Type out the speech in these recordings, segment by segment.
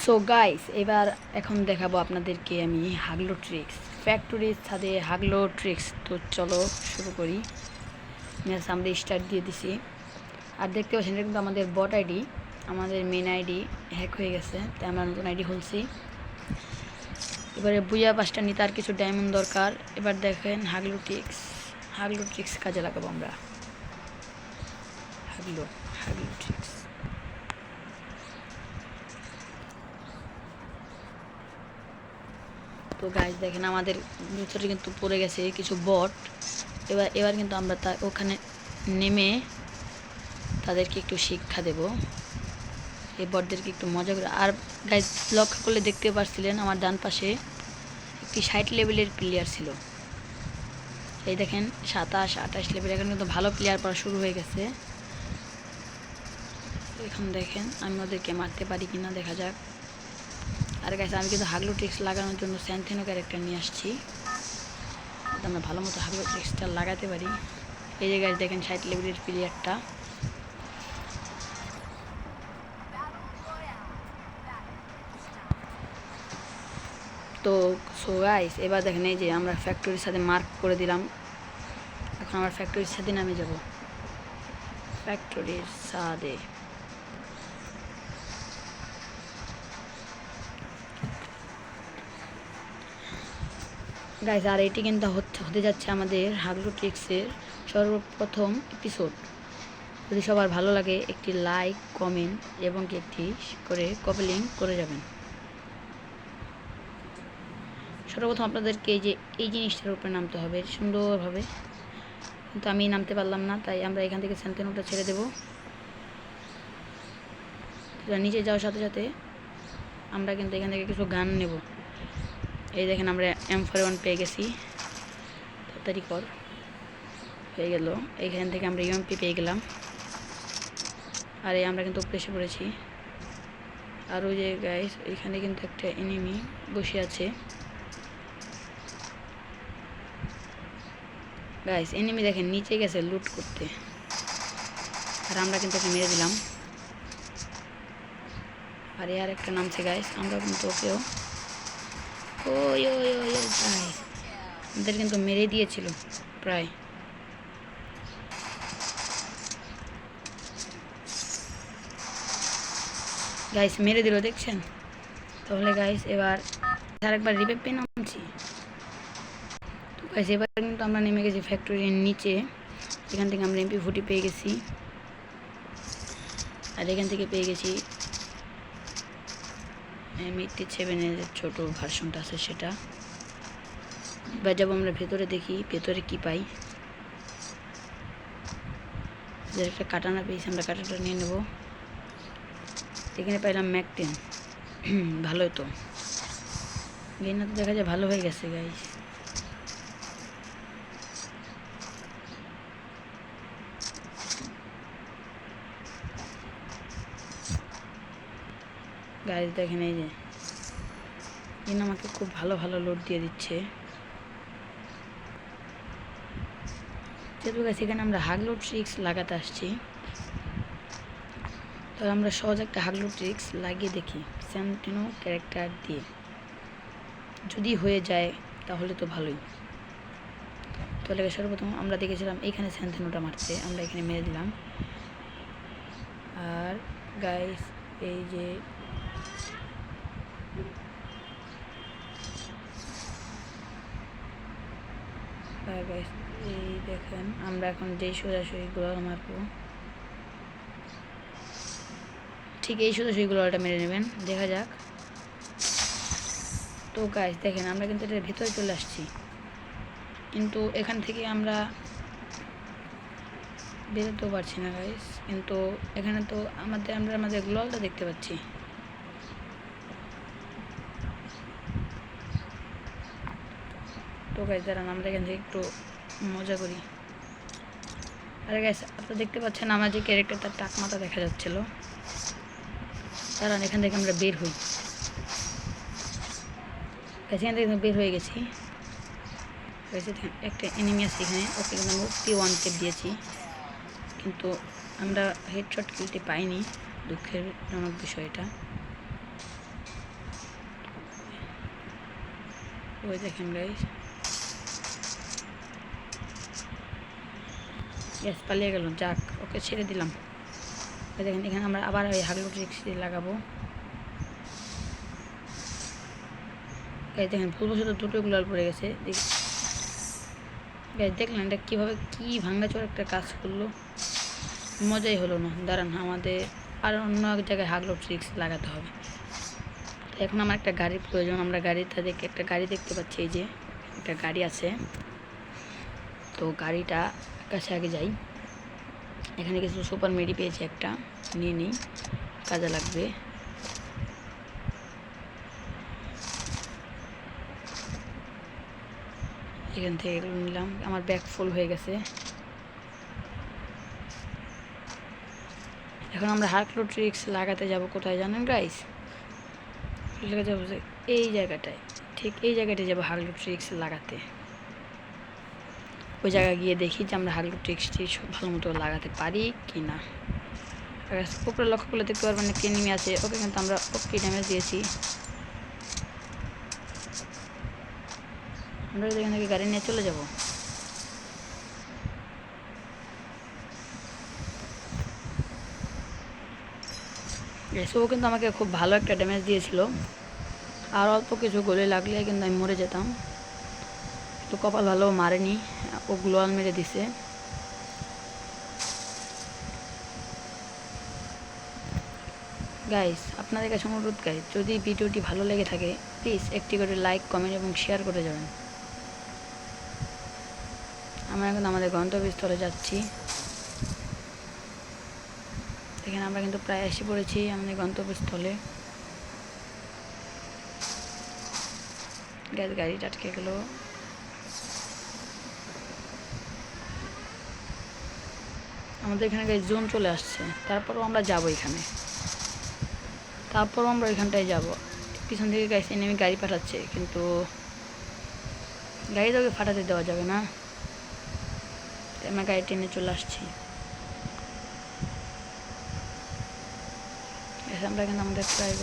So guys এবার এখন দেখাবো আপনাদেরকে আমি হাগলো ট্রিক্স ফ্যাক্টরির ছাদে হাগলো ট্রিক্স। তো চলো শুরু করি। ম্যাচ আমরা স্টার্ট দিয়ে দিছি। আর দেখতে পাচ্ছেন এটা কিন্তু আমাদের বট আইডি, আমাদের মেন আইডি হ্যাক হয়ে গেছে, তাই আমরা নতুন আইডি খুলছি। এবারে বুয়া পাঁচটা নিতে আর কিছু ডায়মন্ড দরকার। এবার দেখেন হাগলো ট্রিক্স কাজে লাগাবো আমরা। হাগলো ট্রিক্স। তো গাইস দেখেন আমাদের ভিতরে কিন্তু পড়ে গেছে কিছু বট। এবার কিন্তু আমরা ওখানে নেমে তাদেরকে একটু শিক্ষা দেব, এই বটদেরকে একটু মজা করে। আর গাইস লক্ষ্য করলে দেখতে পাচ্ছিলেন আমার ডান পাশে একটি 60 লেভেলের প্লেয়ার ছিল। এই দেখেন 27-28 লেভেল, এখন কিন্তু ভালো প্লেয়ার পড়া শুরু হয়ে গেছে। এখন দেখেন আমি ওদেরকে মারতে পারি কিনা দেখা যাক। আর গাইস আমি কিন্তু হাগলো ট্রিক্স লাগানোর জন্য স্যান্থেনো ক্যারেক্টার নিয়ে আসছি, যাতে আমরা ভালো মতো হাগলো ট্রিক্সটা লাগাতে পারি। এই যে গাইস দেখেন 60 লেভেলের প্লেয়ারটা। তো সো গাইস এবার দেখেন এই যে আমরা ফ্যাক্টরির সাথে মার্ক করে দিলাম। এখন আমরা ফ্যাক্টরির সাথে নামে যাব, ফ্যাক্টরির সাথে। গাইস আর এটি কিন্তু হতে যাচ্ছে আমাদের হাগলো ট্রিক্সের সর্বপ্রথম এপিসোড। যদি সবার ভালো লাগে একটি লাইক, কমেন্ট এবং একটি করে কপি লিঙ্ক করে যাবেন। সর্বপ্রথম আপনাদেরকে এই জিনিসটার উপরে নামতে হবে সুন্দরভাবে, কিন্তু আমি নামতে পারলাম না, তাই আমরা এখান থেকে স্যান্থেনোটা ছেড়ে দেব। নিচে যাওয়ার সাথে সাথে আমরা কিন্তু এখান থেকে কিছু গান নেব। এই দেখেন আমরা M41 পেয়ে গেছি, তাড়াতাড়ি কর হয়ে গেল। এইখান থেকে আমরা UMP পেয়ে গেলাম। আর এই আমরা কিন্তু এসে পড়েছি। আর ওই যে গাইস এখানে কিন্তু একটা এনিমি বসে আছে। গাইস এনিমি দেখেন নিচে গেছে লুট করতে, আর আমরা কিন্তু ওকে মেরে দিলাম। আর আর একটা নামছে গাইস, আমরা কিন্তু ওকেও গাইস আমাদের কিন্তু মেরে দিয়েছিল প্রায়। গাইস মেরে দিল দেখছেন। তাহলে গাইস এবার আরেকবার রিভাইভ পেয়ে নামছি। তো গাইস এবার কিন্তু আমরা নেমে গেছি ফ্যাক্টরির নিচে। এখান থেকে আমরা MP40 পেয়ে গেছি, আর এখান থেকে পেয়ে গেছি M87-এর ছোট ভার্সনটা আছে সেটা। এবার যাবো আমরা ভেতরে, দেখি ভেতরে কি পাই। একটা কাটানা পেয়েছি, আমরা কাটাটা নিয়ে নেব। এখানে পাইলাম ম্যাক-10, ভালোই তো। গেইনা তো দেখা যায় ভালো হয়ে গেছে গাইস। গাইস দেখেন এই যে গেইনা আমাকে খুব ভালো লোড দিয়ে দিচ্ছে। যেহেতু গাইস এখানে আমরা হাগলো ট্রিক্স লাগাতে আসছি, তো আমরা সহজ একটা হাগলো ট্রিক্স লাগিয়ে দেখি স্যান্থেনো ক্যারেক্টার দিয়ে। যদি হয়ে যায় তাহলে তো ভালোই। তাহলে সর্বপ্রথম আমরা দেখেছিলাম এইখানে স্যান্থেনোটা মারতে, আমরা এখানে মেরে দিলাম। আর গাইস এই যে গাইস এই দেখেন আমরা এখন যেই সোজাসুজি গোলাল মারবো, ঠিক এই সোজাসুজি গোলালটা মেরে নেবেন, দেখা যাক। তো গাইস দেখেন আমরা কিন্তু এটার ভিতরে চলে আসছি, কিন্তু এখান থেকে আমরা বেরোতেও পারছি না গাইস। কিন্তু এখানে তো আমরা আমাদের গোলালটা দেখতে পাচ্ছি। তো গাইস দাঁড়ান আমরা এখান থেকে একটু মজা করি। আরে গাইস আপনারা দেখতে পাচ্ছেন আমার যে ক্যারেক্টার তার টাক মাথা দেখা যাচ্ছিল। দাঁড়ান এখান থেকে আমরা বের হই। এখান থেকে বের হয়ে গেছি। একটা এনিমি আছে এখানে, ওকে কিন্তু আমরা 1 টেপ দিয়েছি, কিন্তু আমরা হেডশট কিলটি পাইনি, দুঃখের জনক বিষয় এটা। ওই দেখেন গাইস, গ্যাস পালিয়ে গেল, যাক ওকে ছেড়ে দিলাম। ওই দেখেন এখানে আমরা আবার ওই হাগলু ট্রিক্স দিয়ে লাগাবো। গাইস দেখেন ভুলবশত দুটো গুলাল পড়ে গেছে। গাইস দেখলেন এটা কীভাবে কী ভাঙাচোর একটা কাজ করলো, মজাই হলো না। দাঁড়ান, আমাদের আর অন্য এক জায়গায় হাগলু ট্রিক্স লাগাতে হবে। তো এখন আমার একটা গাড়ির প্রয়োজন। আমরা গাড়িটা দেখে একটা গাড়ি দেখতে পাচ্ছি, এই যে একটা গাড়ি আছে। তো গাড়িটা কাছে আগে যাই। এখানে কিছু সুপার মেডি পেয়েছি, একটা নিয়ে নিই, কাজে লাগবে। এখান থেকে এগুলো নিলাম, আমার ব্যাগ ফুল হয়ে গেছে। এখন আমরা হাগলু ট্রিক্স লাগাতে যাব কোথায় জানেন গাইস? যাবো এই জায়গাটায়, ঠিক এই জায়গাটায় যাবো হাগলু ট্রিক্স লাগাতে। ওই জায়গায় গিয়ে দেখি যে আমরা হাগলু ট্রিক্সটি ভালো মতো লাগাতে পারি কি না। উপরে লক্ষ্য করলে দেখতে পারবেন একটি এনিমি আছে, ওকে কিন্তু আমরা ওকে ড্যামেজ দিয়েছি। আমরা এখান থেকে গাড়ি নিয়ে চলে যাব। ও কিন্তু আমাকে খুব ভালো একটা ড্যামেজ দিয়েছিল, আর অল্প কিছু গলে লাগলে কিন্তু আমি মরে যেতাম। তো কপাল ভালো মারেনি, ও গ্লোয়াল মেরে দিছে। গাইস আপনাদের কাছে অনুরোধ গাইস, যদি ভিডিওটি ভালো লেগে থাকে প্লিজ একটি করে লাইক, কমেন্ট এবং শেয়ার করে যাবেন। আমরা এখন আমাদের গন্তব্যস্থলে যাচ্ছি। এখানে আমরা কিন্তু প্রায় এসে পড়েছি আমাদের গন্তব্যস্থলে। গ্যাস গাড়িটা আটকে গেল। আমাদের এখানে গাইস জোন চলে আসছে, তারপরও আমরা যাব এখানে, তারপরও আমরা ওইখানটায় যাব। পিছন থেকে গাইস এনিমি গাড়ি পাঠাচ্ছে, কিন্তু গাড়ি তোকে ফাটাতে দেওয়া যাবে না। আমরা গাড়ি টেনে চলে আসছি। আমরা এখানে আমাদের প্রায়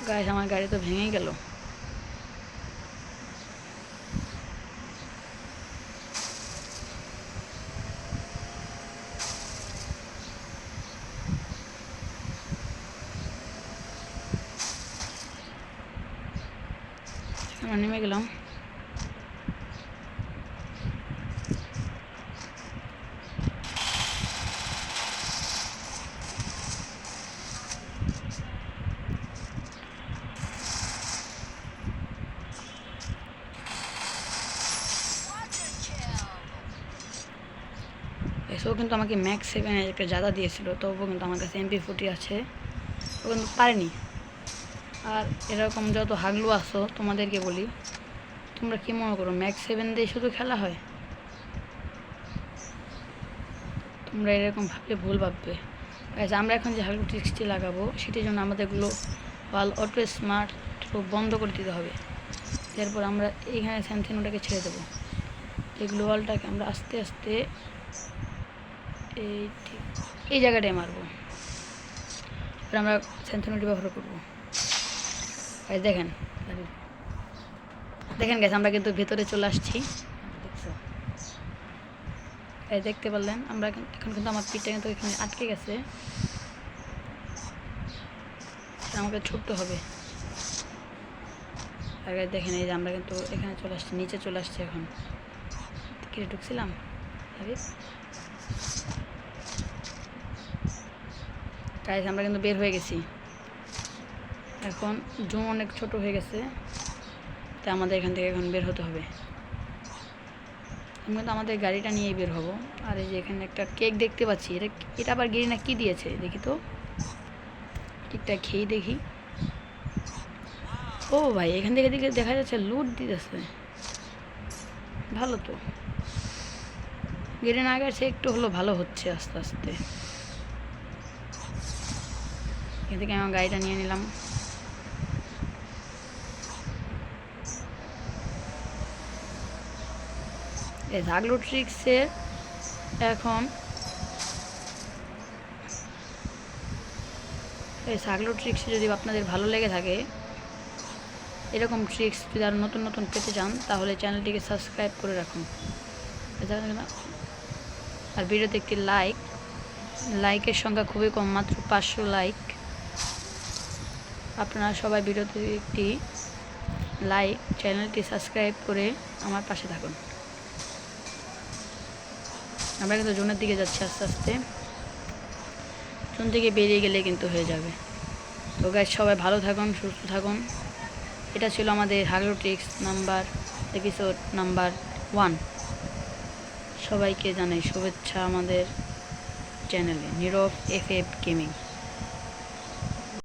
গাইস আমার গাড়ি তো ভেঙে গেল। আমরা নেমে গেলাম। ও কিন্তু আমাকে ম্যাক্স 7 একটা জাদা দিয়েছিল, তবুও কিন্তু আমার কাছে MP40 আছে, ও কিন্তু পারেনি। আর এরকম যত হাগলু আসো তোমাদেরকে বলি, তোমরা কি মনে করো ম্যাক্স 7 দিয়ে শুধু খেলা হয়? তোমরা এরকম ভাবলে ভুল ভাববে। আমরা এখন যে হাগলু ট্রিক্সটি লাগাবো সেটির জন্য আমাদের ওয়াল অটো স্মার্ট বন্ধ করে দিতে হবে। এরপর আমরা এইখানে স্যান্থেনোটাকে ছেড়ে দেবো। এই গ্লোয়ালটাকে আমরা আস্তে আস্তে এই জায়গাটায় মারবো। এবার আমরা স্যান্থেনোটি ব্যবহার করবো। দেখেন দেখেন গেছে, আমরা কিন্তু ভেতরে চলে আসছি। দেখতে পারলেন আমরা এখন কিন্তু আমার পিঠটা কিন্তু এখানে আটকে গেছে, আমাকে ছুটতে হবে। আর দেখেন এই যে আমরা কিন্তু এখানে চলে আসছি, নিচে চলে আসছি। এখন কেটে ঢুকছিলাম, গাইস আমরা কিন্তু বের হয়ে গেছি। এখন জুম অনেক ছোট হয়ে গেছে, তাই আমাদের এখান থেকে এখন বের হতে হবে। আমি কিন্তু আমাদের গাড়িটা নিয়ে বের হব। আর এই যে এখানে একটা কেক দেখতে পাচ্ছি, এটা আবার গিরিনা কি দিয়েছে দেখি তো, কেকটা খেয়ে দেখি। ও ভাই, এখান থেকে দিকে দেখা যাচ্ছে লুট দিতেছে, ভালো তো। গিরিনা আগের সে একটু হলো ভালো হচ্ছে আস্তে আস্তে। এখান থেকে আমার গাড়িটা নিয়ে নিলাম। এই হাগলু ট্রিক্সের এখন এই হাগলু ট্রিক্স যদি আপনাদের ভালো লেগে থাকে এরকম ট্রিক্স যদি আরও নতুন নতুন পেতে চান তাহলে চ্যানেলটিকে সাবস্ক্রাইব করে রাখুন। আর ভিডিওতে একটি লাইকের সংখ্যা খুবই কম, মাত্র 500 লাইক। আপনারা সবাই ভিডিওতে একটি লাইক, চ্যানেলটি সাবস্ক্রাইব করে আমার পাশে থাকুন। আমরা কিন্তু জোনের দিকে যাচ্ছি আস্তে আস্তে, জোন থেকে বেরিয়ে গেলে কিন্তু হয়ে যাবে। তো গাইস, সবাই ভালো থাকুন, সুস্থ থাকুন। এটা ছিল আমাদের হাগলো ট্রিক্স এপিসোড নাম্বার 1। সবাইকে জানাই শুভেচ্ছা আমাদের চ্যানেলে নীরব FF গেমিং।